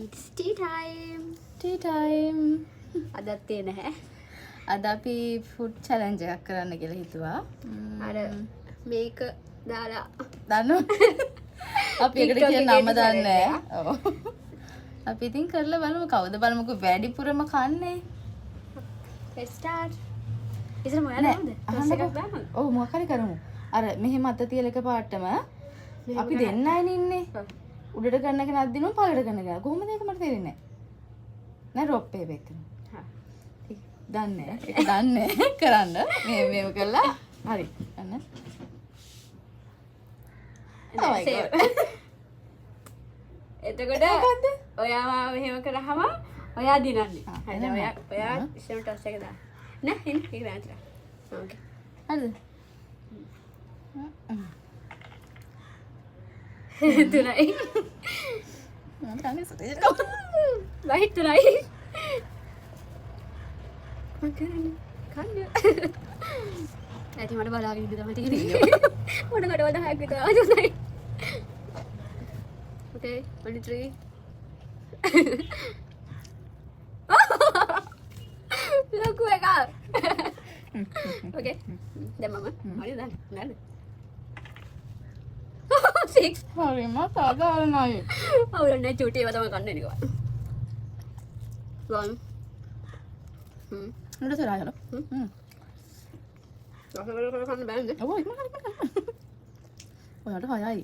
It's tea time. T time. අදත් තේ නැහැ. අද අපි ෆුඩ් චැලෙන්ජ් එකක් කරන්න කියලා හිතුවා. අර මේක දාලා දන්නවද? අපි එකට TikTok කියන එකේ නම දන්නේ challenge නැහැ. ඔව්. අපි ඉතින් කරලා බලමු කවුද බලමුකෝ වැඩිපුරම කන්නේ. let's start. ඉතින් මොකද නේද? ටොස් එකක් දාන්න. ඔව් මොකක් හරි කරමු. අර මෙහෙම අත තියලා එකපාරටම අපි දෙන්න අයනේ ඉන්නේ. උඩට කරන කෙනෙක් දිනුම් පළට කරන කෙනෙක්. කොහොමද ඒක මට තේරෙන්නේ නැහැ. නෑ රොප් එක එක්කම. හා. දන්නේ ඒක දන්නේ කරන්න මේ මේව කළා හරි අන්න එතකොට ඔයාව මෙහෙම කරාම ඔයා දිනන්නේ. හරිද? ඔයා ඉස්සෙල්ලා ටොස් එක දාන්න. නෑ එන්න ඒක දාන්න. ඕකේ. හරිද තුනයි. මම කන්නේ සතේ ලයිට් තුනයි. මම කරන්නේ කන්න. ඇයි මට බලාගෙන ඉඳ තමයි තියෙන්නේ. මොන කඩවල 10ක් විතර ආවයි. Okay, 23. ලොකු එකක්. Okay. දැන් මම හරි දාන්න. නේද? 6. හරිම සාධාරණයි අවුලන්නේ චූටි ඒවා තමයි කන්නේ නිකන්. 1. නේද සරා යනවා ඔහොම කන්න බෑනේ. ඔව් ඉක්මනට ඔයාලට හයයි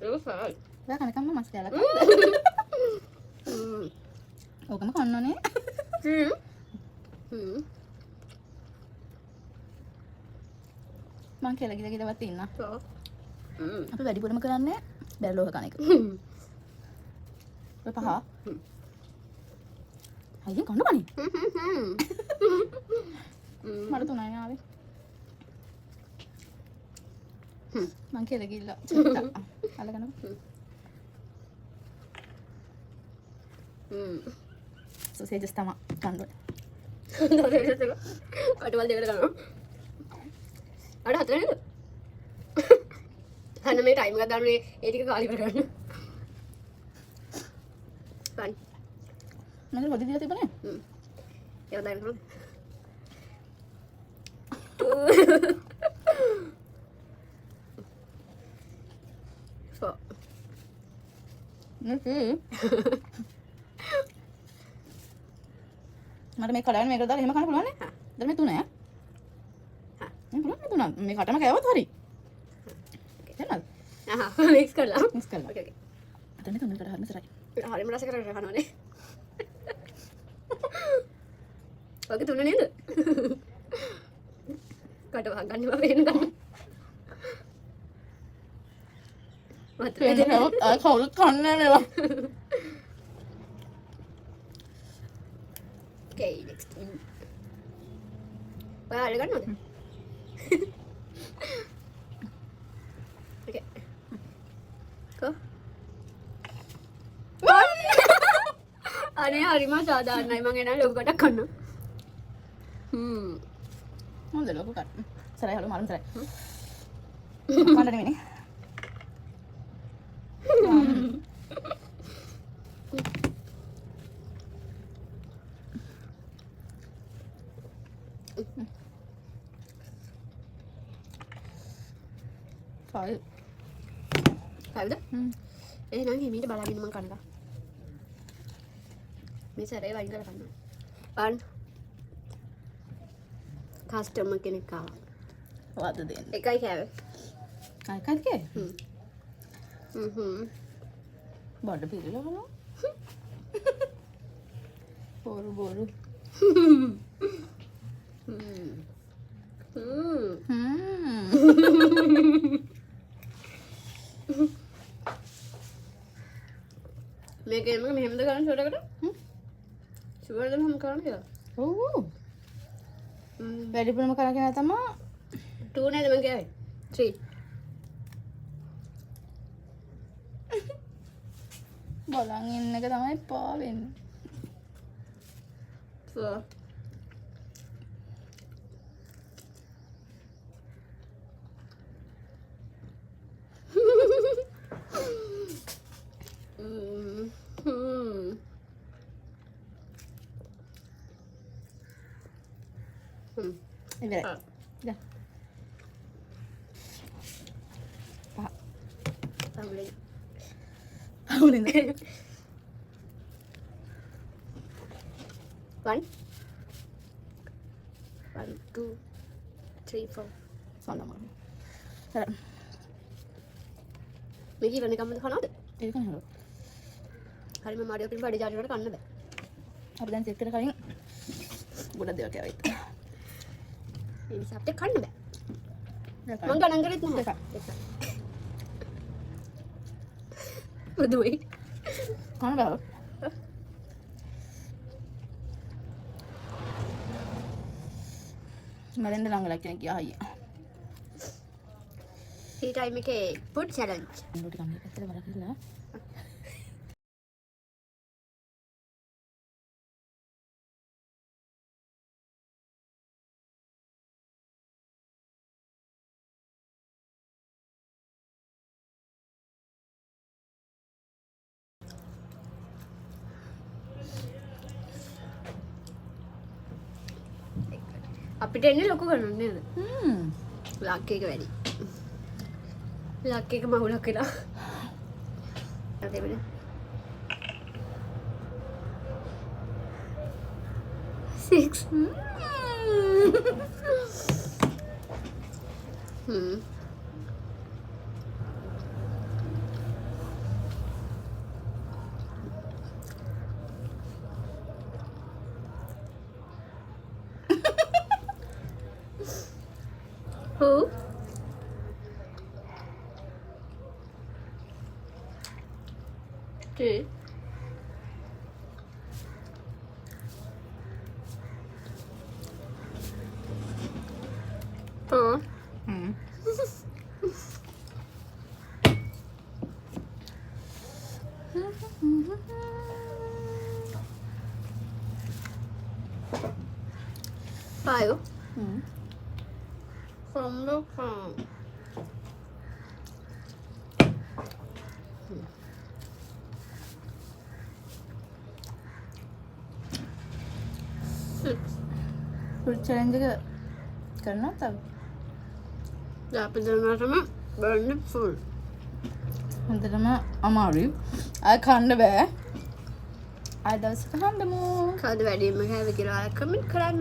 ඒක සාල්. ඔයා කනකම්ම මස් කෑල්ලක් ඕකම කන්නනේ මං කියලා ගිලවත් ඉන්න අපි වැඩිපුරම කරන්නේ බැලෝහ කන එක ඔය පහ අයියෙන් කන්න බණි මට තුනයි ආවේ මං කියලා ගිල්ල අල්ලගන්නකො සොසේජස් තමයි කන්න කටවල් දෙකට ගන්නවා. අර හතර නේද? අන්න මේ ටයිම් එකක් දාන්නේ ඒ ටික කාලි කරගන්න. ගන්න. මම වදින දීලා තිබුණේ ඒක දාන්න කරමු. So. මට මේ කඩාගෙන මේකට දාලා එහෙම කන්න පුළුවන් නේ? දැන් මේ තුන ඈ? හා. මේ පුළුවන් මේ තුන. මේ කටම කෑවොත් හරි. එතනද? මික්ස් කරලා. මික්ස් කරලා. ඕකේ ඕකේ. අතන තුන කඩ හරිම සරයි. හරිම රස කරගෙන කනවනේ. ඔක තුන නේද? කට වහ ගන්න බෑ වෙන ගන්න. මත ඒක ආ කවුරුත් කන්නේ මේවා. Okay, next. ඔයා අල්ල ගන්නවද? Okay. Go. අනේ හරිම සාධාරණයි මං එනවා ලොකු කොටක් කන්න. හොඳ ලොකු කට. සරයි හලු මාරුම් සරයි. කන්න නෙමෙයි. Five. කවුද? එහෙනම් හිමීට බලාගෙන මං කනවා. මේ සැරේ වයින් කරලා කන්නවා. 1. කස්ටමර් කෙනෙක් ආවා. වද දෙන්න. එකයි කෑවේ. එකයිද කේ? බඩ පිරලා බලන්න. බොරු බොරු. මේක එමක මෙහෙමද කරන්න ෂෝටකට? ෂුවර්ද මෙහෙම කරන්න කියලා? ඔව්. වැඩිපුරම කරගෙන තමයි 2 නේද මං කියවේ? 3. බලන් ඉන්න එක තමයි පා වෙන්නේ. 4. ඉවරයි. ඔව්. ද. පහ. පහුලෙන්. පහුලින්ද? 1 1 2 3 4 සොන්නම. හරි. මේක ඉවරන කම්මද කනවද? ඒක නේද? හරි මම මාඩියෝ පින් බඩේ ජාතියට කන්න බෑ. අපි දැන් සෙට් කර කලින් ගොඩක් දේවල් කියලා ඉතින්. ඒ නිසා අපිට කන්න බෑ. මම ගණන් කරෙත් නැහැ. මොදුයි. කන්න බෑ. මරෙන්ද ළඟලා කෙනෙක් ගියා අයියා. ටී ටයිම් එකේ ෆුඩ් චැලෙන්ජ්. නෝටි කන්නේ පැත්තට වරක් කියලා. අපිට එන්නේ ලොකු ගණන් නේද? ලක් එක වැඩි. ලක් එක මහුලක් වෙලා. අදෙබල. Six. Who? Two. Four. Five. From the farm. Six. Food challenge එක කරනවා තව. දැන් අපි දැනටම burn full. හොඳටම අමාරුයි. ආය කන්න බෑ. ආය දවසක හම්බෙමු. කවුද වැඩිම කෑවේ කියලා කමෙන්ට් කරන්න.